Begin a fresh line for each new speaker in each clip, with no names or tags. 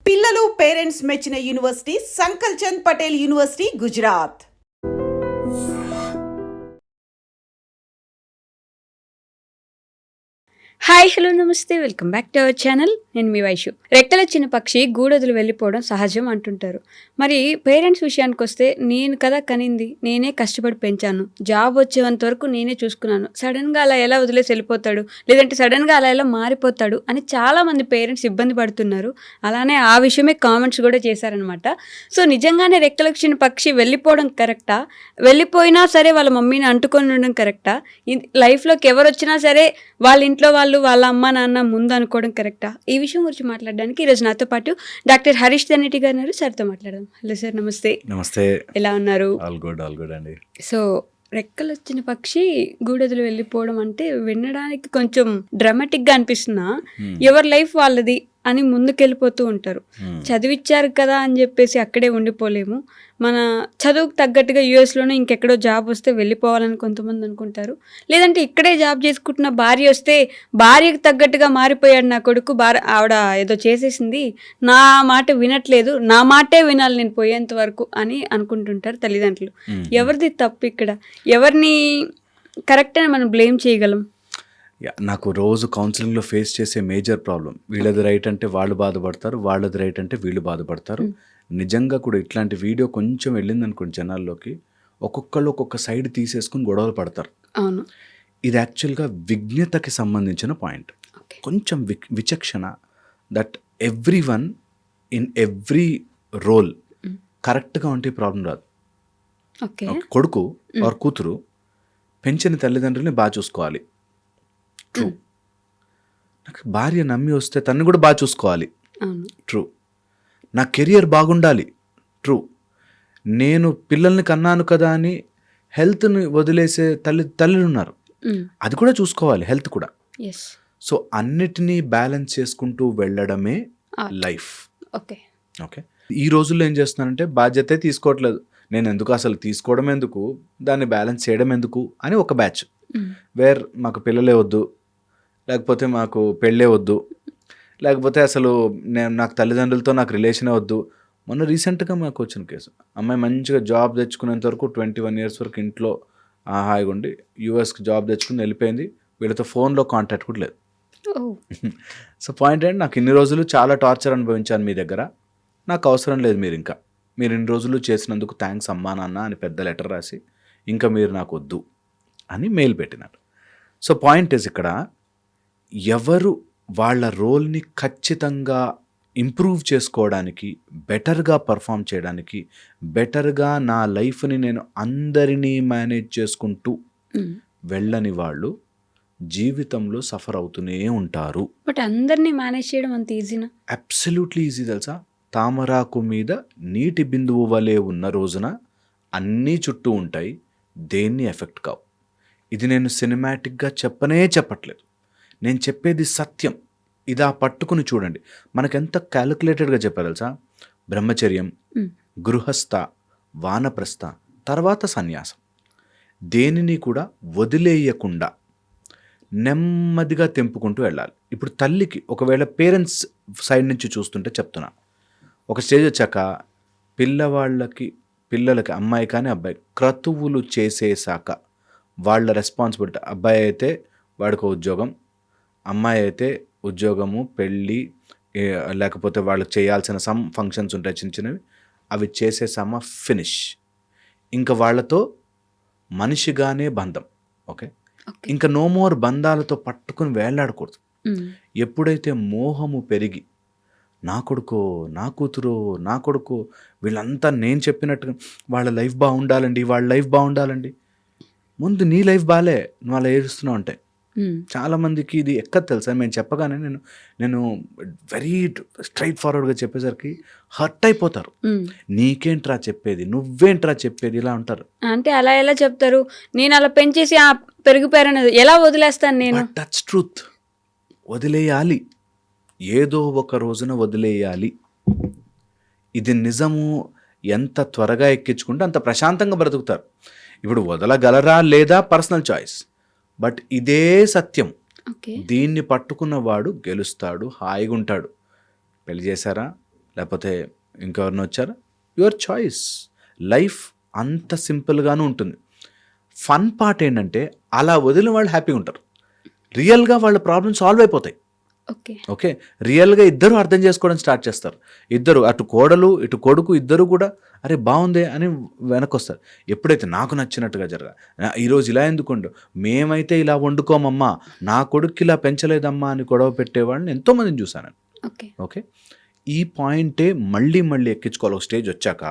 పిల్లలు పేరెంట్స్ మెచ్చిన university Sankal Chand Patel university Gujarat.
Hi hello నమస్తే, welcome back to our channel. నేను మీ వైషు. రెక్కల చిన్న పక్షి గూడొదిలి వెళ్ళిపోవడం సహజం అంటుంటారు. మరి పేరెంట్స్ విషయానికి వస్తే, నేను కదా కనింది, నేనే కష్టపడి పెంచాను, జాబ్ వచ్చేంత వరకు నేనే చూసుకున్నాను, సడన్గా అలా ఎలా వదిలేసి వెళ్ళిపోతాడు, లేదంటే సడన్గా అలా ఎలా మారిపోతాడు అని చాలామంది పేరెంట్స్ ఇబ్బంది పడుతున్నారు. అలానే ఆ విషయమే కామెంట్స్ కూడా చేశారనమాట. సో నిజంగానే రెక్కల చిన్న పక్షి వెళ్ళిపోవడం కరెక్టా, వెళ్ళిపోయినా సరే వాళ్ళ మమ్మీని అంటుకొని ఉండడం కరెక్టా, లైఫ్లోకి ఎవరు వచ్చినా సరే వాళ్ళ ఇంట్లో వాళ్ళు వాళ్ళ అమ్మ నాన్న ముందు అనుకోవడం కరెక్టా, ఈ విషయం గురించి మాట్లాడడానికి ఈరోజు నాతో పాటు డాక్టర్ హరీష్ దన్నేటి గారు ఉన్నారు. సార్తో మాట్లాడదాం. హలో సార్, నమస్తే.
నమస్తే.
ఎలా ఉన్నారు?
ఆల్ గుడ్ అండి.
సో రెక్కలు వచ్చిన పక్షి గూడొదిలి వెళ్ళిపోవడం అంటే వినడానికి కొంచెం డ్రామాటిక్గా అనిపిస్తున్నా, ఎవరి లైఫ్ వాళ్ళది అని ముందుకెళ్ళిపోతూ ఉంటారు. చదివిచ్చారు కదా అని చెప్పేసి అక్కడే ఉండిపోలేము. మన చదువుకు తగ్గట్టుగా యూఎస్లోనే ఇంకెక్కడో జాబ్ వస్తే వెళ్ళిపోవాలని కొంతమంది అనుకుంటారు. లేదంటే ఇక్కడే జాబ్ చేసుకుంటున్న భార్య వస్తే భార్యకు తగ్గట్టుగా మారిపోయాడు నా కొడుకు, ఆవిడ ఏదో చేసేసింది, నా మాట వినట్లేదు, నా మాటే వినాలి నేను పోయేంత వరకు అని అనుకుంటుంటారు తల్లిదండ్రులు. ఎవరిది తప్పు ఇక్కడ? ఎవరిని కరెక్ట్ అని మనం బ్లేమ్ చేయగలం?
నాకు రోజు కౌన్సిలింగ్లో ఫేస్ చేసే మేజర్ ప్రాబ్లం, వీళ్ళది రైట్ అంటే వాళ్ళు బాధపడతారు, వాళ్ళది రైట్ అంటే వీళ్ళు బాధపడతారు. నిజంగా కూడా ఇట్లాంటి వీడియో కొంచెం వెళ్ళింది అనుకోండి జనాల్లోకి, ఒక్కొక్కళ్ళు ఒక్కొక్క సైడ్ తీసేసుకుని గొడవలు పడతారు.
అవును,
ఇది యాక్చువల్గా విజ్ఞతకి సంబంధించిన పాయింట్. కొంచెం విచక్షణ, that every one in every role కరెక్ట్గా ఉంటే ప్రాబ్లం రాదు. కొడుకు ఆర్ కూతురు పెంచిన తల్లిదండ్రులని బాగా చూసుకోవాలి, ట్రూ. నాకు భార్య నమ్మి వస్తే తను కూడా బాగా చూసుకోవాలి, ట్రూ. నా కెరియర్ బాగుండాలి, ట్రూ. నేను పిల్లల్ని కన్నాను కదా అని హెల్త్ని వదిలేసే తల్లులు ఉన్నారు, అది కూడా చూసుకోవాలి, హెల్త్ కూడా. సో అన్నిటినీ బ్యాలెన్స్ చేసుకుంటూ వెళ్ళడమే లైఫ్. ఓకే. ఈ రోజుల్లో ఏం చేస్తున్నానంటే బాధ్యతే తీసుకోవట్లేదు, నేను ఎందుకు అసలు తీసుకోవడం ఎందుకు, దాన్ని బ్యాలెన్స్ చేయడం ఎందుకు అని ఒక బ్యాచ్. వేర్ మాకు పిల్లలే వద్దు, లేకపోతే మాకు పెళ్ళే వద్దు, లేకపోతే అసలు నాకు తల్లిదండ్రులతో నాకు రిలేషనే వద్దు. మొన్న రీసెంట్గా మాకు వచ్చిన కేసు, అమ్మాయి మంచిగా జాబ్ తెచ్చుకునేంత వరకు 21 years వరకు ఇంట్లో హాయిగా ఉండి యూఎస్కి జాబ్ తెచ్చుకుని వెళ్ళిపోయింది, వీళ్ళతో ఫోన్లో కాంటాక్ట్ కూడా లేదు. సో పాయింట్ ఏంటి, నాకు ఇన్ని రోజులు చాలా టార్చర్ అనుభవించాను మీ దగ్గర, నాకు అవసరం లేదు మీరు ఇన్ని రోజులు చేసినందుకు థ్యాంక్స్ అమ్మా నాన్న అని పెద్ద లెటర్ రాసి ఇంకా మీరు నాకు వద్దు అని మెయిల్ పెట్టినారు. సో పాయింట్ ఇస్, ఇక్కడ ఎవరు వాళ్ళ రోల్ని ఖచ్చితంగా ఇంప్రూవ్ చేసుకోవడానికి, బెటర్గా పర్ఫామ్ చేయడానికి, బెటర్గా నా లైఫ్ని నేను అందరినీ మేనేజ్ చేసుకుంటూ వెళ్ళని వాళ్ళు జీవితంలో సఫర్ అవుతూనే ఉంటారు.
బట్ అందరినీ మేనేజ్ చేయడం అంత ఈజీనా?
Absolutely easy. తెలుసా, తామరాకు మీద నీటి బిందువు వలె ఉన్న రోజున అన్నీ చుట్టూ ఉంటాయి, దేన్ని ఎఫెక్ట్ కావు. ఇది నేను సినిమాటిక్గా చెప్పట్లేదు, నేను చెప్పేది సత్యం. ఇదా పట్టుకుని చూడండి, మనకెంత క్యాలిక్యులేటెడ్గా చెప్పారు తెలుసా. బ్రహ్మచర్యం, గృహస్థ, వానప్రస్థ, తర్వాత సన్యాసం, దేనిని కూడా వదిలేయకుండా నెమ్మదిగా తెంపుకుంటూ వెళ్ళాలి. ఇప్పుడు తల్లికి ఒకవేళ పేరెంట్స్ సైడ్ నుంచి చూస్తుంటే చెప్తున్నా, ఒక స్టేజ్ వచ్చాక పిల్లలకి అమ్మాయి కానీ అబ్బాయి క్రతువులు చేసేసాక వాళ్ళ రెస్పాన్సిబిలిటీ, అబ్బాయి అయితే వాడికి ఉద్యోగం, అమ్మాయి అయితే ఉద్యోగము, పెళ్ళి, లేకపోతే వాళ్ళకి చేయాల్సిన సమ్ ఫంక్షన్స్ ఉంటాయి చిన్న చిన్నవి, అవి చేసేసామా ఫినిష్. ఇంకా వాళ్ళతో మనిషిగానే బంధం. ఓకే, ఇంకా నో మోర్ బంధాలతో పట్టుకుని వేలాడకూడదు. ఎప్పుడైతే మోహము పెరిగి నా కొడుకో నా కూతురో నా కొడుకో వీళ్ళంతా నేను చెప్పినట్టుగా వాళ్ళ లైఫ్ బాగుండాలండి, ముందు నీ లైఫ్ బాలే, నువ్వు అలా ఏడుస్తున్నావు అంటే చాలామందికి ఇది ఎక్కదు తెలుసా. మేము చెప్పగానే నేను వెరీ స్ట్రైట్ ఫార్వర్డ్గా చెప్పేసరికి హర్ట్ అయిపోతారు. నీకేంట్రా చెప్పేది, నువ్వేంట్రా చెప్పేది, ఇలా ఉంటారు.
అంటే అలా ఎలా చెప్తారు, నేను అలా పెంచేసి పెరిగిపోయారని ఎలా వదిలేస్తాను నేను?
That's truth. వదిలేయాలి, ఏదో ఒక రోజున వదిలేయాలి. ఇది నిజము. ఎంత త్వరగా ఎక్కించుకుంటే అంత ప్రశాంతంగా బ్రతుకుతారు. ఇప్పుడు వదలగలరా లేదా పర్సనల్ చాయిస్, బట్ ఇదే సత్యం. దీన్ని పట్టుకున్నవాడు గెలుస్తాడు, హాయిగా ఉంటాడు. పెళ్లి చేశారా, లేకపోతే ఇంకెవరిని వచ్చారా, యువర్ చాయిస్. లైఫ్ అంత సింపుల్గానే ఉంటుంది. ఫన్ పార్ట్ ఏంటంటే అలా వదిలిన వాళ్ళు హ్యాపీగా ఉంటారు. రియల్గా వాళ్ళ ప్రాబ్లమ్ సాల్వ్ అయిపోతాయి.
ఓకే.
ఓకే, రియల్గా ఇద్దరు అర్థం చేసుకోవడం స్టార్ట్ చేస్తారు. ఇద్దరు, అటు కోడలు ఇటు కొడుకు, ఇద్దరు కూడా అరే బాగుందే అని వెనక్కి వస్తారు. ఎప్పుడైతే నాకు నచ్చినట్టుగా ఈరోజు ఇలా ఎందుకుండు, మేమైతే ఇలా వండుకోమమ్మా, నా కొడుకు ఇలా పెంచలేదమ్మా అని గొడవ పెట్టేవాళ్ళని ఎంతోమందిని చూశాను.
ఓకే.
ఓకే, ఈ పాయింటే మళ్ళీ మళ్ళీ ఎక్కించుకోవాలి. ఒక స్టేజ్ వచ్చాక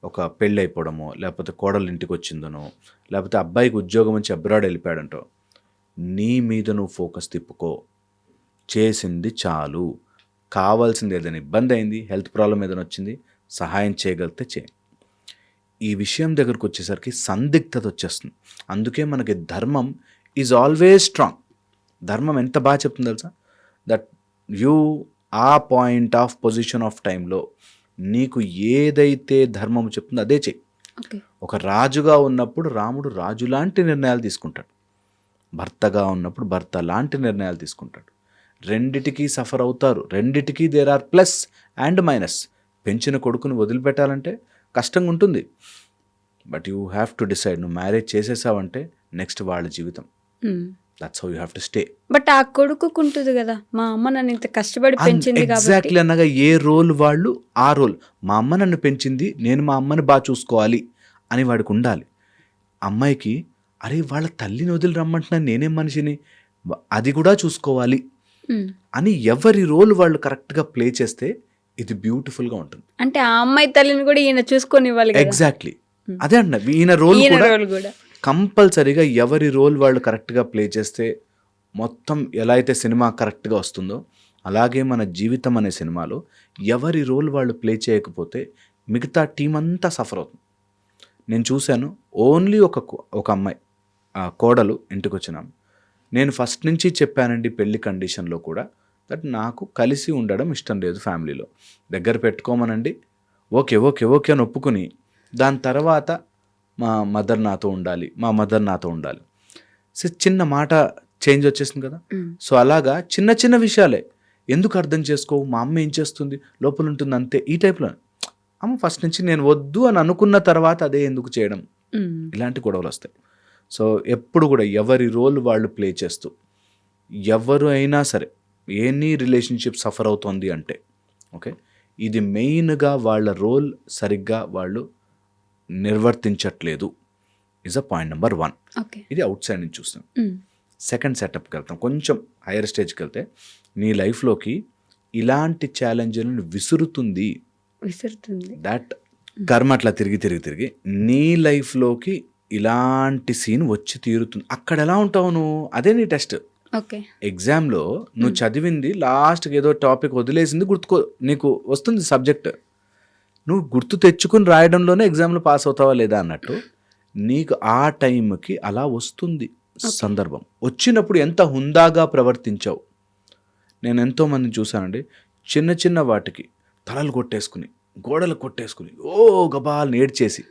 ఒక పెళ్ళి అయిపోవడమో, లేకపోతే కోడలు ఇంటికి వచ్చిందనో, లేకపోతే అబ్బాయికి ఉద్యోగం వచ్చి అబ్రాడ్ వెళ్ళిపోయాడంటో, నీ మీద నువ్వు ఫోకస్ తిప్పుకో. చేసింది చాలు. కావాల్సింది ఏదైనా ఇబ్బంది అయింది, హెల్త్ ప్రాబ్లం ఏదైనా వచ్చింది, సహాయం చేయగలిగితే చేయి. ఈ విషయం దగ్గరకు వచ్చేసరికి సందిగ్ధత వచ్చేస్తుంది. అందుకే మనకి ధర్మం ఈజ్ ఆల్వేస్ స్ట్రాంగ్. ధర్మం ఎంత బాగా చెప్తుంది తెలుసా, దట్ యూ ఆ పాయింట్ ఆఫ్ పొజిషన్ ఆఫ్ టైంలో నీకు ఏదైతే ధర్మం చెప్తుందో అదే చెయ్యి. ఒక రాజుగా ఉన్నప్పుడు రాముడు రాజు లాంటి నిర్ణయాలు తీసుకుంటాడు, భర్తగా ఉన్నప్పుడు భర్త లాంటి నిర్ణయాలు తీసుకుంటాడు. రెండిటికి సఫర్ అవుతారు, రెండిటికి there are plus and minus. పెంచిన కొడుకుని వదిలిపెట్టాలంటే కష్టంగా ఉంటుంది, but you have to decide. నువ్వు మ్యారేజ్ చేసేసావంటే నెక్స్ట్ వాళ్ళ జీవితం. That's how you have to stay.
But ఆ కొడుకుకు ఉంటుంది కదా, మా అమ్మ నన్ను ఇంత కష్టపడి పెంచింది కాబట్టి.
ఎగ్జాక్ట్లీ అనగా ఏ రోల్ వాళ్ళు ఆ రోల్. మా అమ్మ నన్ను పెంచింది, నేను మా అమ్మని బాగా చూసుకోవాలి అని వాడికి ఉండాలి. అమ్మాయికి అరే వాళ్ళ తల్లిని వదిలి రమ్మంటున్నాను, నేనేం మనిషిని, అది కూడా చూసుకోవాలి అని ఎవరి రోల్ వాళ్ళు కరెక్ట్గా ప్లే చేస్తే ఇది బ్యూటిఫుల్గా ఉంటుంది.
అంటే ఆ అమ్మాయి తల్లిని కూడా ఈయన చూసుకొని ఇవ్వాలి.
ఎగ్జాక్ట్లీ అదే అన్న, ఈయన రోల్ కూడా కంపల్సరీగా ఎవరి రోల్ వాళ్ళు కరెక్ట్గా ప్లే చేస్తే మొత్తం ఎలా అయితే సినిమా కరెక్ట్గా వస్తుందో అలాగే మన జీవితం అనే సినిమాలో ఎవరి రోల్ వాళ్ళు ప్లే చేయకపోతే మిగతా టీం అంతా సఫర్ అవుతుంది. నేను చూశాను, ఓన్లీ ఒక అమ్మాయి కోడలు ఇంటికి వచ్చినాం. నేను ఫస్ట్ నుంచి చెప్పానండి పెళ్లి కండిషన్లో కూడా, దట్ నాకు కలిసి ఉండడం ఇష్టం లేదు ఫ్యామిలీలో, దగ్గర పెట్టుకోమనండి, ఓకే ఓకే ఓకే అని ఒప్పుకుని, దాని తర్వాత మా మదర్ నాతో ఉండాలి, మా మదర్ నాతో ఉండాలి. సో చిన్న మాట చేంజ్ వచ్చేసింది కదా. సో అలాగా చిన్న చిన్న విషయాలే ఎందుకు అర్థం చేసుకోవు, మా అమ్మ ఏం చేస్తుంది లోపల ఉంటుంది అంతే, ఈ టైప్లో. అమ్మ ఫస్ట్ నుంచి నేను వద్దు అని అనుకున్న తర్వాత అదే ఎందుకు చేయడం, ఇలాంటి గొడవలు వస్తాయి. సో ఎప్పుడు కూడా ఎవరి రోల్ వాళ్ళు ప్లే చేస్తూ, ఎవరు అయినా సరే ఎనీ రిలేషన్షిప్ సఫర్ అవుతుంది అంటే ఓకే, ఇది మెయిన్గా వాళ్ళ రోల్ సరిగ్గా వాళ్ళు నిర్వర్తించట్లేదు ఇస్ అ పాయింట్ నెంబర్ 1. ఇది అవుట్ సైడ్ నుంచి చూస్తాం. సెకండ్ సెటప్కి వెళ్తాం, కొంచెం హైయర్ స్టేజ్కి వెళ్తే నీ లైఫ్లోకి ఇలాంటి ఛాలెంజ్లను విసురుతుంది. దట్ కర్మ అట్లా తిరిగి తిరిగి తిరిగి నీ లైఫ్లోకి ఇలాంటి సీన్ వచ్చి తీరుతుంది. అక్కడ ఎలా ఉంటావు నువ్వు, అదే నీ టెస్ట్. ఎగ్జామ్లో నువ్వు చదివింది లాస్ట్కి ఏదో టాపిక్ వదిలేసింది గుర్తుకో, నీకు వస్తుంది సబ్జెక్ట్, నువ్వు గుర్తు తెచ్చుకుని రాయడంలోనే ఎగ్జామ్లో పాస్ అవుతావా లేదా అన్నట్టు నీకు ఆ టైంకి అలా వస్తుంది సందర్భం. వచ్చినప్పుడు ఎంత హుందాగా ప్రవర్తించావు. నేను ఎంతోమందిని చూశానండి, చిన్న చిన్న వాటికి తలలు కొట్టేసుకుని గోడలు కొట్టేసుకుని గబాల్ని ఏడ్చేసి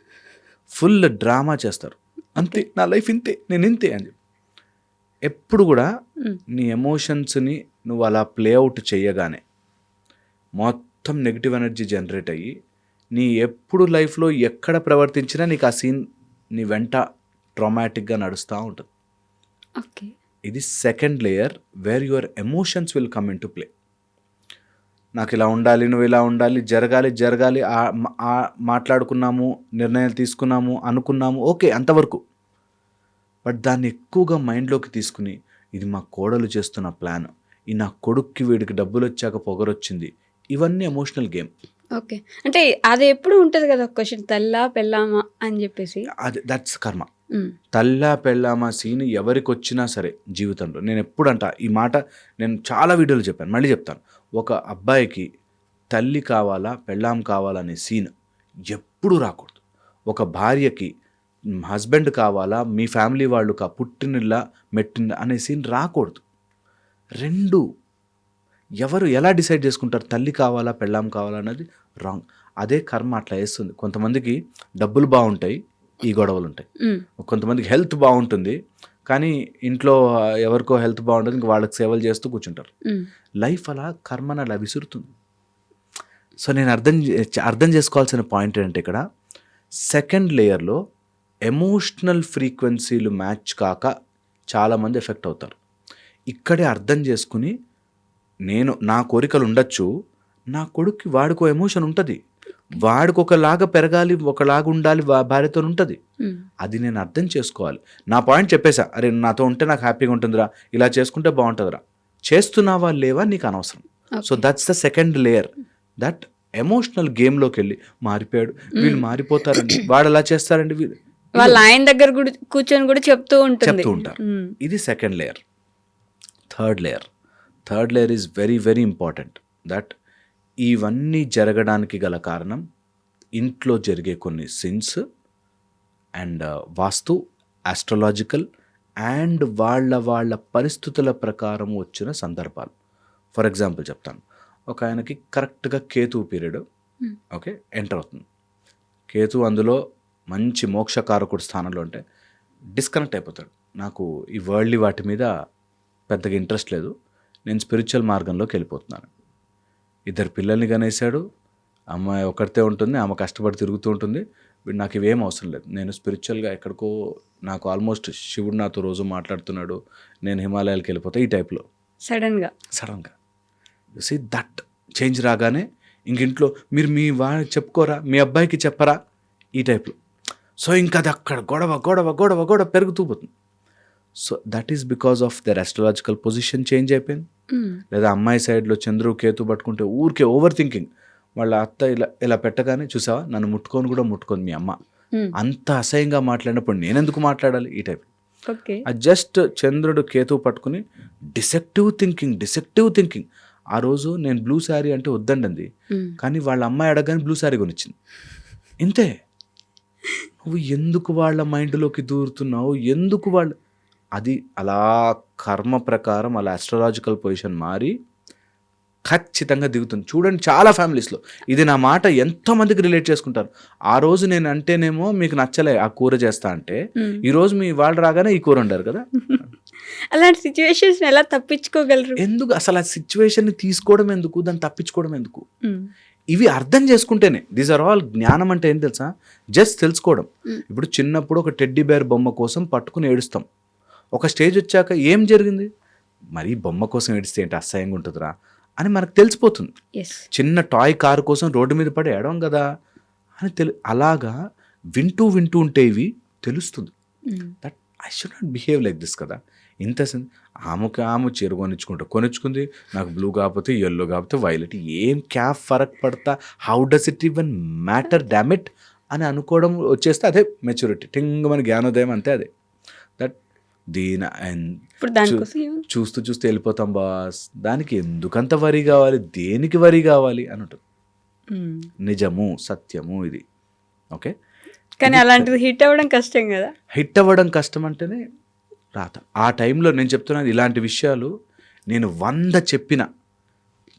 ఫుల్ డ్రామా చేస్తారు. అంతే, నా లైఫ్ ఇంతే, నేను ఇంతే అని చెప్పి. ఎప్పుడు కూడా నీ ఎమోషన్స్ని నువ్వు అలా ప్లేఅవుట్ చేయగానే మొత్తం నెగిటివ్ ఎనర్జీ జనరేట్ అయ్యి నీ ఎప్పుడు లైఫ్లో ఎక్కడ ప్రవర్తించినా నీకు ఆ సీన్ నీ వెంట ట్రామాటిక్గా నడుస్తూ ఉంటుంది. ఇది second layer where your emotions will come into play. నాకు ఇలా ఉండాలి, నువ్వు ఇలా ఉండాలి, జరగాలి, మాట్లాడుకున్నాము, నిర్ణయాలు తీసుకున్నాము, అనుకున్నాము, ఓకే అంతవరకు. బట్ దాన్ని ఎక్కువగా మైండ్లోకి తీసుకుని ఇది మా కోడలు చేస్తున్న ప్లాన్, ఈ నా కొడుక్కి వీడికి డబ్బులు వచ్చాక పొగరొచ్చింది, ఇవన్నీ ఎమోషనల్ గేమ్.
ఓకే, అంటే అది ఎప్పుడు ఉంటుంది కదా క్వశ్చన్, తల్లా పెళ్ళామా అని చెప్పేసి.
అది దట్స్ కర్మ. తల్లా పెళ్ళామా సీన్ ఎవరికి వచ్చినా సరే జీవితంలో, నేను ఎప్పుడంట ఈ మాట నేను చాలా వీడియోలు చెప్పాను, మళ్ళీ చెప్తాను. ఒక అబ్బాయికి తల్లి కావాలా పెళ్ళాం కావాలనే సీన్ ఎప్పుడు రాకూడదు. ఒక భార్యకి హస్బెండ్ కావాలా, మీ ఫ్యామిలీ వాళ్ళు పుట్టినిల్లా మెట్టిన అనే సీన్ రాకూడదు. రెండు ఎవరు ఎలా డిసైడ్ చేసుకుంటారు తల్లి కావాలా పెళ్ళాం కావాలా అన్నది రాంగ్. అదే కర్మ అట్లా వేస్తుంది. కొంతమందికి డబ్బులు బాగుంటాయి, ఈ గొడవలు ఉంటాయి. కొంతమందికి హెల్త్ బాగుంటుంది కానీ ఇంట్లో ఎవరికో హెల్త్ బాగుంటుంది, ఇంక వాళ్ళకి సేవలు చేస్తూ కూర్చుంటారు. లైఫ్ అలా కర్మను అలా విసురుతుంది. సో నేను అర్థం చేసుకోవాల్సిన పాయింట్ ఏంటంటే ఇక్కడ సెకండ్ లేయర్లో ఎమోషనల్ ఫ్రీక్వెన్సీలు మ్యాచ్ కాక చాలామంది ఎఫెక్ట్ అవుతారు. ఇక్కడే అర్థం చేసుకుని నా కోరికలు ఉండొచ్చు, నా కొడుక్కి వాడికో ఎమోషన్ ఉంటుంది, వాడికి ఒకలాగా పెరగాలి, ఒకలాగా ఉండాలి, భార్యతో ఉంటుంది. అది నేను అర్థం చేసుకోవాలి. నా పాయింట్ చెప్పేసా, అరే నాతో ఉంటే నాకు హ్యాపీగా ఉంటుందిరా, ఇలా చేసుకుంటే బాగుంటుందిరా, చేస్తున్నావా లేవా నీకు అనవసరం. So that's the second layer, that emotional గేమ్లోకి వెళ్ళి మారిపోయాడు, వీళ్ళు మారిపోతారండి, వాడు అలా చేస్తారండి,
వాళ్ళ ఆయన దగ్గర కూర్చొని కూడా చెప్తూ
ఉంటారు. ఇది second layer. Third layer is very very important. That ఇవన్నీ జరగడానికి గల కారణం ఇంట్లో జరిగే కొన్ని since and vastu, astrological and వాళ్ళ పరిస్థితుల ప్రకారం వచ్చిన సందర్భాలు. ఫర్ ఎగ్జాంపుల్ చెప్తాను, ఒక ఆయనకి కరెక్ట్గా కేతు పీరియడ్ ఓకే ఎంటర్ అవుతుంది. కేతు అందులో మంచి మోక్షకారకుడు స్థానంలో ఉంటే డిస్కనెక్ట్ అయిపోతాడు. నాకు ఈ వరల్డ్లీ వాటి మీద పెద్దగా ఇంట్రెస్ట్ లేదు, నేను స్పిరిచువల్ మార్గంలోకి వెళ్ళిపోతున్నాను. 2 పిల్లల్ని కనేసాడు, అమ్మాయి ఒకరితే ఉంటుంది, ఆమె కష్టపడి తిరుగుతూ ఉంటుంది, నాకు ఇవేం అవసరం లేదు, నేను స్పిరిచువల్గా ఎక్కడికో, నాకు ఆల్మోస్ట్ శివుడు నాతో రోజు మాట్లాడుతున్నాడు, నేను హిమాలయాలకు వెళ్ళిపోతా, ఈ టైప్లో సడన్గా సీ దట్ చేంజ్ రాగానే ఇంట్లో మీరు మీ చెప్పుకోరా, మీ అబ్బాయికి చెప్పరా, ఈ టైప్లో. సో ఇంకా అది అక్కడ గొడవ పెరుగుతూ పోతుంది. So that is because of their astrological position change అయిపోయింది. లేదా అమ్మాయి సైడ్లో చంద్రు కేతు పట్టుకుంటే ఊరికే ఓవర్ థింకింగ్, వాళ్ళ అత్త ఇలా పెట్టగానే చూసావా నన్ను ముట్టుకొని మీ అమ్మ అంత అసహ్యంగా మాట్లాడినప్పుడు నేనెందుకు మాట్లాడాలి, ఈ టైప్. జస్ట్ చంద్రుడు కేతు పట్టుకుని డిసెక్టివ్ థింకింగ్. ఆ రోజు నేను బ్లూ శారీ అంటే వద్దండి, కానీ వాళ్ళ అమ్మాయి అడగానే బ్లూ శారీ కొనిచ్చింది. ఇంతే. నువ్వు ఎందుకు వాళ్ళ మైండ్లోకి దూరుతున్నావు, ఎందుకు వాళ్ళు, అది అలా కర్మ ప్రకారం అలా ఆస్ట్రాలజికల్ పొజిషన్ మారి ఖచ్చితంగా దిగుతుంది. చూడండి చాలా ఫ్యామిలీస్లో ఇది నా మాట ఎంతోమందికి రిలేట్ చేసుకుంటారు. ఆ రోజు నేను అంటేనేమో మీకు నచ్చలే ఆ కూర చేస్తా అంటే, ఈ రోజు మీ వాళ్ళు రాగానే ఈ కూర వండారు కదా.
అలాంటి సిచ్యువేషన్స్ ఎలా తప్పించుకోగలరు?
ఎందుకు అసలు ఆ సిచ్యువేషన్ని తీసుకోవడం ఎందుకు, దాన్ని తప్పించుకోవడం ఎందుకు? ఇవి అర్థం చేసుకుంటేనే. దీస్ ఆర్ ఆల్ జ్ఞానం అంటే ఏం తెలుసా, జస్ట్ తెలుసుకోవడం. ఇప్పుడు చిన్నప్పుడు ఒక టెడ్డీ బేర్ బొమ్మ కోసం పట్టుకుని ఏడుస్తాం, ఒక స్టేజ్ వచ్చాక ఏం జరిగింది, మరి బొమ్మ కోసం ఏడిస్తే ఏంటి అసహ్యంగా ఉంటుందిరా అని మనకు తెలిసిపోతుంది. చిన్న టాయ్ కారు కోసం రోడ్డు మీద పడి ఏడవం కదా అని అలాగా వింటూ ఉంటే ఇవి తెలుస్తుంది. That I should not behave like this కదా. ఇంత ఆమె చీర కొనిచ్చుకుంది, నాకు బ్లూ కాకపోతే ఎల్లో కాకపోతే వైలెట్, ఏం క్యాప్ ఫరక్ పడతా, how does it even matter damn it అని అనుకోవడం వచ్చేస్తే అదే మెచ్యూరిటీ, టింగ్ మన జ్ఞానోదయం అంతే. అదే దట్ చూస్తూ వెళ్ళిపోతాం బాస్, దానికి ఎందుకంత వరి కావాలి, దేనికి వరి కావాలి అని ఉంటుంది. నిజము సత్యము ఇది. ఓకే,
కానీ అలాంటిది హిట్ అవ్వడం కష్టం కదా.
హిట్ అవ్వడం కష్టం అంటేనే రాత. ఆ టైంలో నేను చెప్తున్నాను, ఇలాంటి విషయాలు నేను 100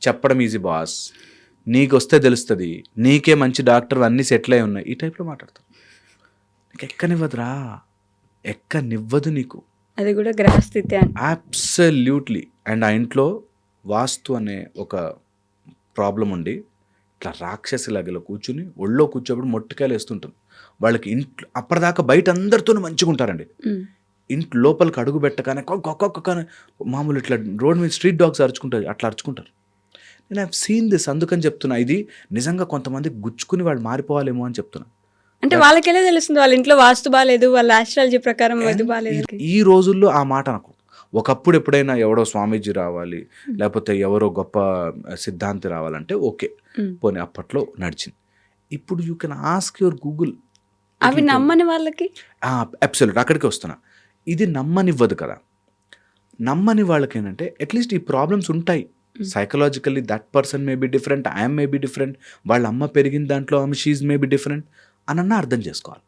చెప్పడం ఈజీ బాస్, నీకు వస్తే తెలుస్తుంది, నీకే మంచి డాక్టర్ అన్నీ సెటిల్ అయి ఉన్నాయి, ఈ టైప్లో మాట్లాడతాను. నీకు ఎక్కనివ్వదు నీకు,
అది కూడా గ్రహస్థితి.
అబ్సల్యూట్లీ. అండ్ ఆ ఇంట్లో వాస్తు అనే ఒక ప్రాబ్లం ఉండి ఇట్లా రాక్షసిలాగా కూర్చుని ఒళ్ళో కూర్చోబడి మొట్టికాయలు వేస్తుంటుంది. వాళ్ళకి ఇంట్లో అప్పటిదాకా బయట అందరితో మంచిగా ఉంటారండి, ఇంట్లో లోపలికి అడుగు పెట్టగానే కొక్కొక్కనే మామూలు ఇట్లా రోడ్ మీద స్ట్రీట్ డాగ్స్ అరుచుకుంటారు, అట్లా అరుచుకుంటారు. నేను హ్యావ్ సీన్ దిస్, అందుకని చెప్తున్నా. ఇది నిజంగా కొంతమంది గుచ్చుకుని వాళ్ళు మారిపోవాలేమో అని చెప్తున్నా.
అంటే వాళ్ళకెలా తెలుస్తుంది వాళ్ళ ఇంట్లో వాస్తు బాగాలేదు, వాళ్ళ ఆస్ట్రాలజీ ప్రకారం అది బాగాలేదు.
ఈ రోజుల్లో ఆ మాట నాకు, ఒకప్పుడు ఎప్పుడైనా ఎవడో స్వామీజీ రావాలి, లేకపోతే ఎవరో గొప్ప సిద్ధాంతి రావాలంటే ఓకే, పోనీ అప్పట్లో నడిచింది. ఇప్పుడు you can ask your Google.
అవి నమ్మని వాళ్ళకి
అబ్సల్యూట్ అక్కడికి వస్తున్నా. ఇది నమ్మనివ్వదు కదా. నమ్మని వాళ్ళకి ఏంటంటే అట్లీస్ట్ ఈ ప్రాబ్లమ్స్ ఉంటాయి psychologically. That person may be different, I'm may be different, వాళ్ళ అమ్మ పెరిగిన దాంట్లో ఆమె షీజ్ మే బి డిఫరెంట్ అనన్నా అర్థం చేసుకోవాలి.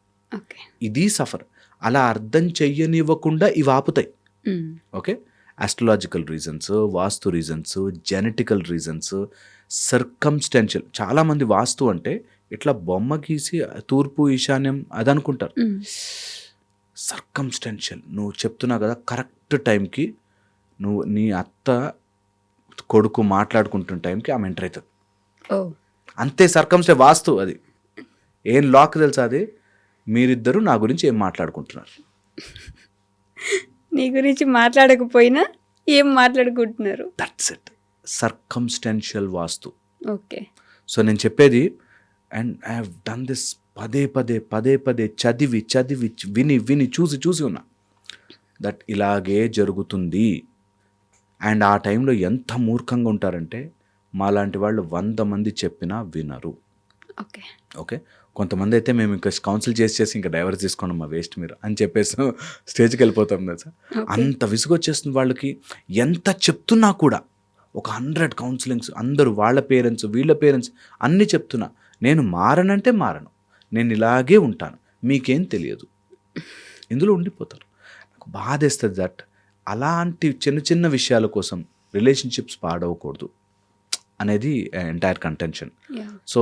ఇది సఫర్. అలా అర్థం చెయ్యనివ్వకుండా ఇవి ఆపుతాయి. ఓకే, ఆస్ట్రాలజికల్ రీజన్స్, వాస్తు రీజన్స్, జెనెటికల్ రీజన్స్, సర్కమ్స్టెన్షియల్. చాలామంది వాస్తు అంటే ఇట్లా బొమ్మ గీసి తూర్పు ఈశాన్యం అది అనుకుంటారు. సర్కమ్స్టెన్షియల్. నువ్వు చెప్తున్నావు కదా, కరెక్ట్ టైంకి నీ అత్త కొడుకు మాట్లాడుకుంటున్న టైంకి ఆమె ఎంటర్ అవుతుంది. అంతే సర్కంస్టే వాస్తు అది. ఏం లాక్ తెలుసా అది? మీరిద్దరూ నా గురించి ఏం మాట్లాడుకుంటున్నారు.
నీ గురించి మాట్లాడకపోయినా ఏం మాట్లాడుకుంటున్నారు.
That's it. Circumstantial vastu.
Okay.
So నేను చెప్పేది, and I have done this పదే పదే చదివి విని చూసి ఉన్నా దట్ ఇలాగే జరుగుతుంది. అండ్ ఆ టైంలో ఎంత మూర్ఖంగా ఉంటారంటే మాలాంటి వాళ్ళు 100 మంది చెప్పినా వినరు. ఓకే, కొంతమంది అయితే మేము ఇంకా కౌన్సిల్ చేసి ఇంకా డైవర్స్ తీసుకోండి మా వేస్ట్ మీరు అని చెప్పేసి స్టేజ్కి వెళ్ళిపోతాం కదా సార్. అంత విసుగొచ్చేస్తుంది వాళ్ళకి. ఎంత చెప్తున్నా కూడా ఒక 100 కౌన్సిలింగ్స్, అందరూ వాళ్ళ పేరెంట్స్ వీళ్ళ పేరెంట్స్ అన్నీ చెప్తున్నా, నేను మారనంటే మారను, నేను ఇలాగే ఉంటాను, మీకేం తెలియదు, ఇందులో ఉండిపోతారు. నాకు బాధేస్తుంది దట్ అలాంటి చిన్న విషయాల కోసం రిలేషన్షిప్స్ పాడవకూడదు అనేది ఎంటైర్ కంటెన్షన్. సో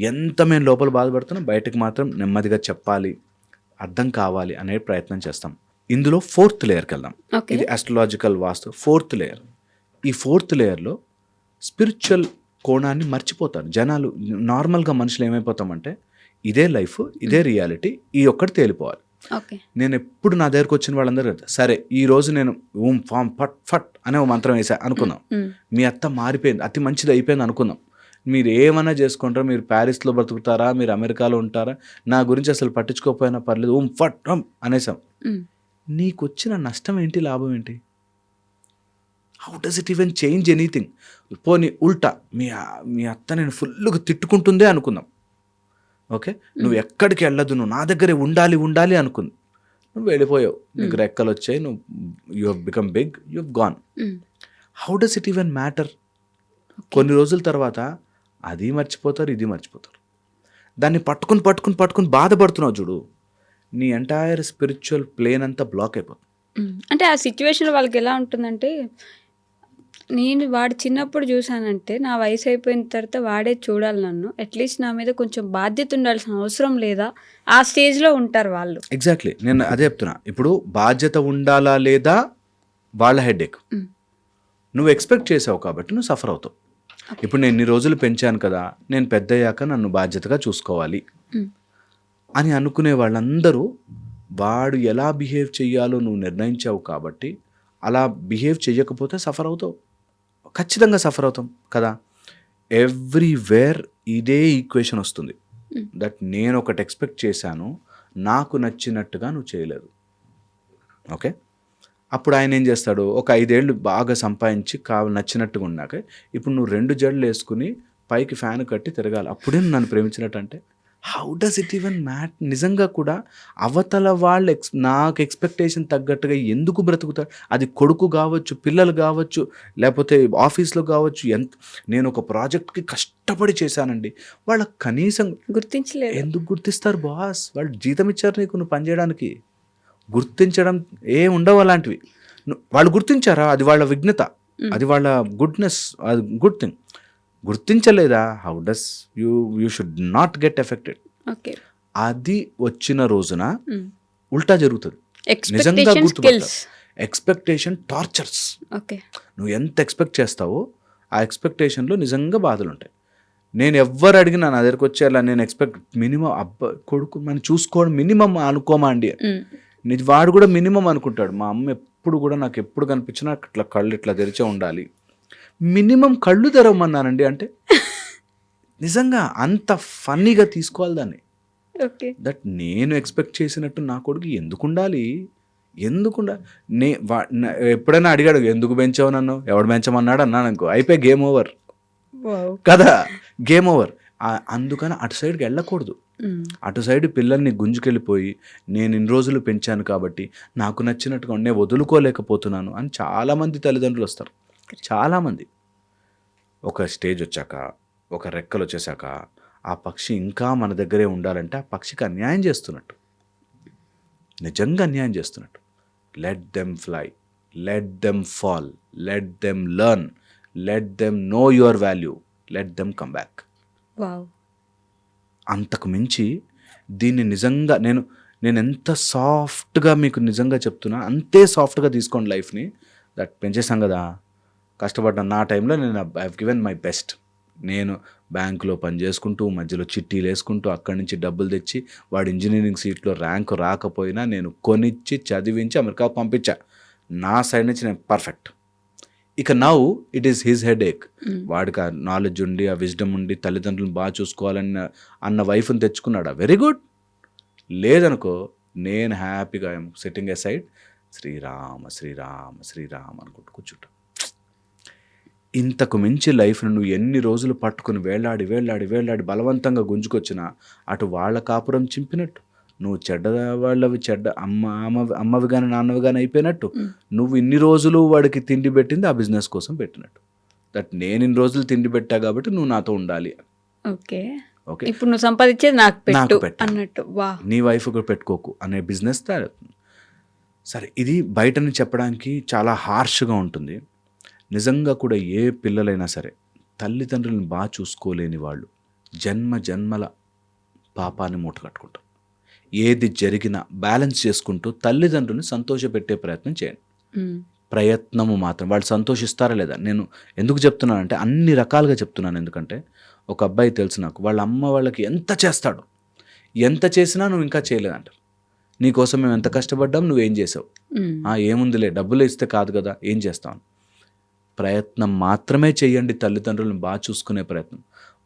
ఎంత మేము లోపల బాధపడుతున్నా బయటకు మాత్రం నెమ్మదిగా చెప్పాలి, అర్థం కావాలి అనే ప్రయత్నం చేస్తాం. ఇందులో 4th లేయర్కి వెళ్దాం. ఇది ఆస్ట్రాలజికల్ వాస్తు 4th లేయర్. ఈ 4th లేయర్లో స్పిరిచువల్ కోణాన్ని మర్చిపోతారు జనాలు. నార్మల్గా మనుషులు ఏమైపోతామంటే ఇదే లైఫ్, ఇదే రియాలిటీ, ఈ ఒక్కటి తేలిపోవాలి. నేను ఎప్పుడు నా దగ్గరకు వచ్చిన వాళ్ళందరూ సరే ఈ రోజు నేను ఫామ్ ఫట్ అనే మంత్రం వేసా అనుకుందాం, మీ అత్త మారిపోయింది, అతి మంచిది అయిపోయింది అనుకుందాం, మీరు ఏమైనా చేసుకుంటారా, మీరు ప్యారిస్లో బ్రతుకుతారా, మీరు అమెరికాలో ఉంటారా, నా గురించి అసలు పట్టించుకోకపోయినా పర్లేదు, ఫట్ అనేసాం. నీకు వచ్చిన నష్టం ఏంటి, లాభం ఏంటి? How does it even change anything? పోనీ ఉల్టా మీ అత్త నేను ఫుల్గా తిట్టుకుంటుందే అనుకుందాం. ఓకే, నువ్వు ఎక్కడికి వెళ్ళదు, నువ్వు నా దగ్గరే ఉండాలి అనుకుంది, నువ్వు వెళ్ళిపోయావు, నీకు రెక్కలు వచ్చాయి, నువ్వు you have become big, you have gone. How does it even matter? కొన్ని రోజుల తర్వాత అది మర్చిపోతారు, ఇది మర్చిపోతారు. దాన్ని పట్టుకుని బాధపడుతున్నావు చూడు, నీ ఎంటైర్ స్పిరిచువల్ ప్లేన్ అంతా బ్లాక్ అయిపోతుంది.
అంటే ఆ సిచ్యువేషన్ వాళ్ళకి ఎలా ఉంటుందంటే, నేను వాడు చిన్నప్పుడు చూసానంటే నా వయసు అయిపోయిన తర్వాత వాడే చూడాలి నన్ను, అట్లీస్ట్ నా మీద కొంచెం బాధ్యత ఉండాల్సిన అవసరం లేదా, ఆ స్టేజ్లో ఉంటారు వాళ్ళు.
ఎగ్జాక్ట్లీ, నేను అదే చెప్తున్నా. ఇప్పుడు బాధ్యత ఉండాలా లేదా వాళ్ళ హెడేక్. నువ్వు ఎక్స్పెక్ట్ చేసావు కాబట్టి నువ్వు సఫర్ అవుతావు. ఇప్పుడు నేను ఇన్ని రోజులు పెంచాను కదా, నేను పెద్ద అయ్యాక నన్ను బాధ్యతగా చూసుకోవాలి అని అనుకునే వాళ్ళందరూ వాడు ఎలా బిహేవ్ చెయ్యాలో నువ్వు నిర్ణయించావు కాబట్టి అలా బిహేవ్ చెయ్యకపోతే సఫర్ అవుతావు, ఖచ్చితంగా సఫర్ అవుతాం కదా. ఎవ్రీవేర్ ఇదే ఈక్వేషన్ వస్తుంది దట్ నేను ఒకటి ఎక్స్పెక్ట్ చేశాను, నాకు నచ్చినట్టుగా నువ్వు చేయలేదు. ఓకే, అప్పుడు ఆయన ఏం చేస్తాడు, ఒక 5 ఏళ్ళు బాగా సంపాదించి నచ్చినట్టుగా ఉన్నాక ఇప్పుడు నువ్వు 2 జడలు వేసుకుని పైకి ఫ్యాన్ కట్టి తిరగాలి, అప్పుడే నన్ను ప్రేమించినట్టు అంటే how does it even matter? నిజంగా కూడా అవతల వాళ్ళు నాకు ఎక్స్పెక్టేషన్ తగ్గట్టుగా ఎందుకు బ్రతుకుతారు? అది కొడుకు కావచ్చు, పిల్లలు కావచ్చు, లేకపోతే ఆఫీస్లో కావచ్చు. నేను ఒక ప్రాజెక్ట్కి కష్టపడి చేశానండి, వాళ్ళకి కనీసం
గుర్తించలేదు.
ఎందుకు గుర్తిస్తారు బాస్? వాళ్ళు జీతం ఇచ్చారు నీకు, నువ్వు పనిచేయడానికి. గుర్తించడం ఏం ఉండవు అలాంటివి. వాళ్ళు గుర్తించారా, అది వాళ్ళ విఘ్నత, అది వాళ్ళ గుడ్నెస్, అది గుడ్ థింగ్. గుర్తించలేదా, how does you should not get affected. అది వచ్చిన రోజున ఉల్టా జరుగుతుంది. నిజంగా గుర్తుపడతావు. Expectation tortures. నువ్వు ఎంత ఎక్స్పెక్ట్ చేస్తావో ఆ ఎక్స్పెక్టేషన్లో నిజంగా బాధలు ఉంటాయి. నేను ఎవ్వరు అడిగినా నా దగ్గరకు వచ్చేలా నేను ఎక్స్పెక్ట్ మినిమం కొడుకు మనం చూసుకోవడం మినిమం అనుకోమా అండి, వాడు కూడా మినిమం అనుకుంటాడు. మా అమ్మ ఎప్పుడు కూడా నాకు ఎప్పుడు కనిపించినా ఇట్లా కళ్ళు ఇట్లా తెరిచే ఉండాలి, మినిమం కళ్ళు తెరవమన్నానండి అంటే నిజంగా అంత ఫన్నీగా తీసుకోవాలి దాన్ని. దట్ నేను ఎక్స్పెక్ట్ చేసినట్టు నా కొడుకు ఎందుకు ఉండాలి? ఎప్పుడైనా అడిగాడు ఎందుకు పెంచావు నన్ను, ఎవడు పెంచమన్నాడు అన్నాను అనుకో, అయిపోయి గేమ్ ఓవర్ కదా, గేమ్ ఓవర్. అందుకని అటు సైడ్కి వెళ్ళకూడదు. అటు సైడ్ పిల్లల్ని గుంజుకెళ్ళిపోయి నేను ఇన్ని రోజులు పెంచాను కాబట్టి నాకు నచ్చినట్టుగా నేను వదులుకోలేకపోతున్నాను అని చాలామంది తల్లిదండ్రులు వస్తారు. చాలామంది ఒక స్టేజ్ వచ్చాక, ఒక రెక్కలు వచ్చేసాక ఆ పక్షి ఇంకా మన దగ్గరే ఉండాలంటే ఆ పక్షికి అన్యాయం చేస్తున్నట్టు, నిజంగా అన్యాయం చేస్తున్నట్టు. Let them fly, let them fall, let them learn, let them know your value, let them come back. అంతకు మించి దీన్ని నిజంగా నేను ఎంత సాఫ్ట్గా మీకు నిజంగా చెప్తున్నా, అంతే సాఫ్ట్గా తీసుకోండి లైఫ్ని. దట్ పెంచేసాం కదా, కష్టపడ్డాను, నా టైంలో నేను I have given my best, నేను బ్యాంకులో పని చేసుకుంటూ మధ్యలో చిట్టీలు వేసుకుంటూ అక్కడి నుంచి డబ్బులు తెచ్చి వాడు ఇంజనీరింగ్ సీట్లో ర్యాంకు రాకపోయినా నేను కొనిచ్చి చదివించి అమెరికా పంపించా. నా సైడ్ నుంచి నేను పర్ఫెక్ట్. ఇక now it is his headache. వాడికి ఆ నాలెడ్జ్ ఉండి ఆ విజ్డమ్ ఉండి తల్లిదండ్రులను బాగా చూసుకోవాలన్న అన్న వైఫ్ని తెచ్చుకున్నాడా, వెరీ గుడ్. లేదనుకో నేను హ్యాపీగా I'm sitting aside, Srirama Srirama Srirama అనుకుంటూ కూర్చుంటా. ఇంతకు మించి లైఫ్ను నువ్వు ఎన్ని రోజులు పట్టుకుని వేలాడి వేలాడి వేలాడి బలవంతంగా గుంజుకొచ్చినా అటు వాళ్ళ కాపురం చింపినట్టు, నువ్వు చెడ్డ వాళ్ళవి చెడ్డ అమ్మవి కానీ నాన్నవి కానీ అయిపోయినట్టు, నువ్వు ఇన్ని రోజులు వాడికి తిండి పెట్టింది ఆ బిజినెస్ కోసం పెట్టినట్టు. దట్ నేను ఇన్ని రోజులు తిండి పెట్టా కాబట్టి నువ్వు నాతో ఉండాలి.
ఓకే
ఓకే,
ఇప్పుడు నువ్వు సంపాదించేది నాకు పెట్టు అన్నట్టు. వా,
నీ వైఫ్ కూడా పెట్టుకోకు అనే బిజినెస్ తయారవుతుంది. సరే, ఇది బయటని చెప్పడానికి చాలా హార్ష్గా ఉంటుంది. నిజంగా కూడా ఏ పిల్లలైనా సరే తల్లిదండ్రులను బాగా చూసుకోలేని వాళ్ళు జన్మ జన్మల పాపాన్ని మూట కట్టుకుంటారు. ఏది జరిగినా బ్యాలెన్స్ చేసుకుంటూ తల్లిదండ్రులను సంతోషపెట్టే ప్రయత్నం చేయండి. ప్రయత్నము మాత్రం. వాళ్ళు సంతోషిస్తారా లేదా, నేను ఎందుకు చెప్తున్నానంటే అన్ని రకాలుగా చెప్తున్నాను. ఎందుకంటే ఒక అబ్బాయి తెలుసు నాకు, వాళ్ళ అమ్మ వాళ్ళకి ఎంత చేస్తాడు, ఎంత చేసినా నువ్వు ఇంకా చేయలేదంటారు. నీకోసం మేము ఎంత కష్టపడ్డాం, నువ్వేం చేసావు, ఏముందిలే డబ్బులు ఇస్తే కాదు కదా, ఏం చేస్తావు. ప్రయత్నం మాత్రమే చేయండి, తల్లిదండ్రులను బాగా చూసుకునే ప్రయత్నం.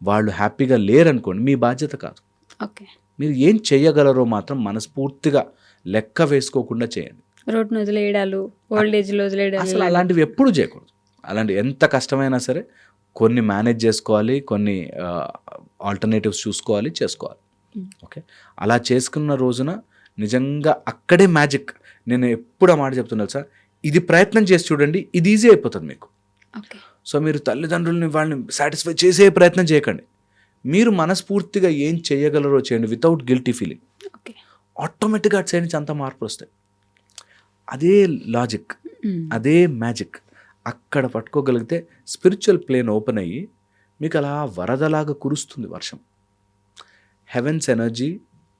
వాళ్ళు హ్యాపీగా లేరనుకోండి, మీ బాధ్యత కాదు.
ఓకే,
మీరు ఏం చేయగలరో మాత్రం మనస్ఫూర్తిగా లెక్క వేసుకోకుండా చేయండి.
రోడ్డును వదిలేయడాలు, ఓల్డ్ ఏజ్లో వదిలేయడాలు,
అసలు అలాంటివి ఎప్పుడు చేయకూడదు. అలాంటి ఎంత కష్టమైనా సరే కొన్ని మేనేజ్ చేసుకోవాలి, కొన్ని ఆల్టర్నేటివ్స్ చూసుకోవాలి, చేసుకోవాలి. ఓకే, అలా చేసుకున్న రోజున నిజంగా అక్కడే మ్యాజిక్. నేను ఎప్పుడు ఆ మాట చెప్తున్నాను సార్, ఇది ప్రయత్నం చేసి చూడండి, ఇది ఈజీ అయిపోతుంది మీకు. సో మీరు తల్లిదండ్రులని వాళ్ళని సాటిస్ఫై చేసే ప్రయత్నం చేయకండి. మీరు మనస్ఫూర్తిగా ఏం చేయగలరో చేయండి వితౌట్ గిల్టీ ఫీలింగ్. ఆటోమేటిక్గా అటు సైడ్ నుంచి అంత మార్పులు వస్తాయి. అదే లాజిక్, అదే మ్యాజిక్. అక్కడ పట్టుకోగలిగితే స్పిరిచువల్ ప్లేన్ ఓపెన్ అయ్యి మీకు అలా వరదలాగా కురుస్తుంది వర్షం. Heavens energy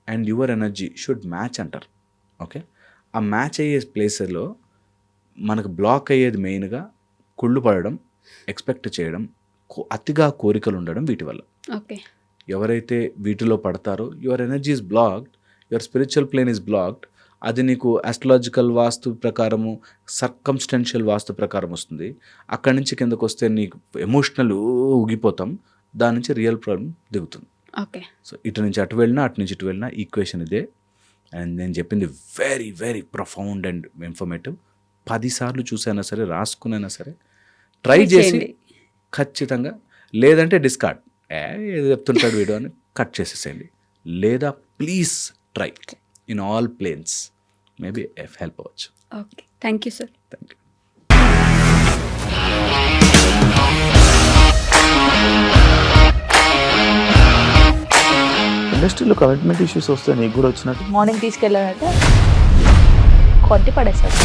and your energy should match అంటారు. ఓకే, ఆ మ్యాచ్ అయ్యే ప్లేస్లో మనకు బ్లాక్ అయ్యేది మెయిన్గా కుళ్ళు పడడం, ఎక్స్పెక్ట్ చేయడం, అతిగా కోరికలు ఉండడం. వీటి వల్ల ఎవరైతే వీటిలో పడతారో your energy is blocked, your spiritual plane is blocked. అది నీకు ఆస్ట్రాలజికల్ వాస్తు ప్రకారము, సర్కమ్స్టెన్షియల్ వాస్తు ప్రకారం వస్తుంది. అక్కడి నుంచి కిందకు వస్తే నీకు ఎమోషనల్ ఊగిపోతాం, దాని నుంచి రియల్ ప్రాబ్లం దిగుతుంది.
ఓకే, సో
ఇటు నుంచి అటు వెళ్ళినా అటు నుంచి ఇటు వెళ్ళినా ఈక్వేషన్ ఇదే. అండ్ నేను చెప్పింది very very profound and informative. 10 సార్లు చూసైనా సరే, రాసుకునైనా సరే ట్రై చేసి ఖచ్చితంగా, లేదంటే డిస్కార్డ్, ఏది చెప్తుంటాడు వీడియో అని కట్ చేసేసేయండి. లేదా please try in all planes, maybe help అవ్వచ్చు.
Okay, thank you sir.
Thank you.
ఇండస్ట్రీలో కమిట్మెంట్ ఇష్యూస్ వస్తే నీకు కూడా వచ్చినట్టు?
మార్నింగ్ తీసుకెళ్ళారంటే కొట్టి పడేసారు.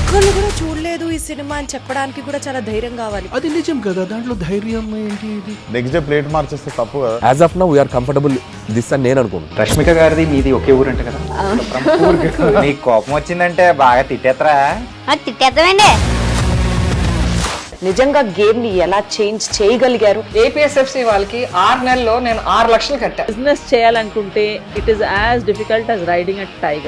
ఒక్కళ్ళు కూడా చూడలేదు ఈ సినిమా అని చెప్పడానికి కూడా చాలా ధైర్యం కావాలి.
అది నిజం కదా, దాంట్లో ధైర్యం ఏంటి? ఇది
నెక్స్ట్ డే ప్లేట్ మార్చేస్తే తప్పు కదా.
As of now we are comfortable this అని నేను అనుకుంటున్నాను.
రష్మిక గారిది మీది ఒకే ఊరు అంట కదా. నీకు కోపం వచ్చిందంటే బాగా తిట్టేత్తరా?
తిట్టేద్దామండి. నిజంగా గేమ్ ని ఎలా చేంజ్ చేయగలిగారు?
ఏపీఎస్ఎఫ్సి వాళ్ళకి 6 నెలల్లో నేను 6 లక్షలు కట్టా.
బిజినెస్ చేయాలనుకుంటే it is as difficult as riding a tiger.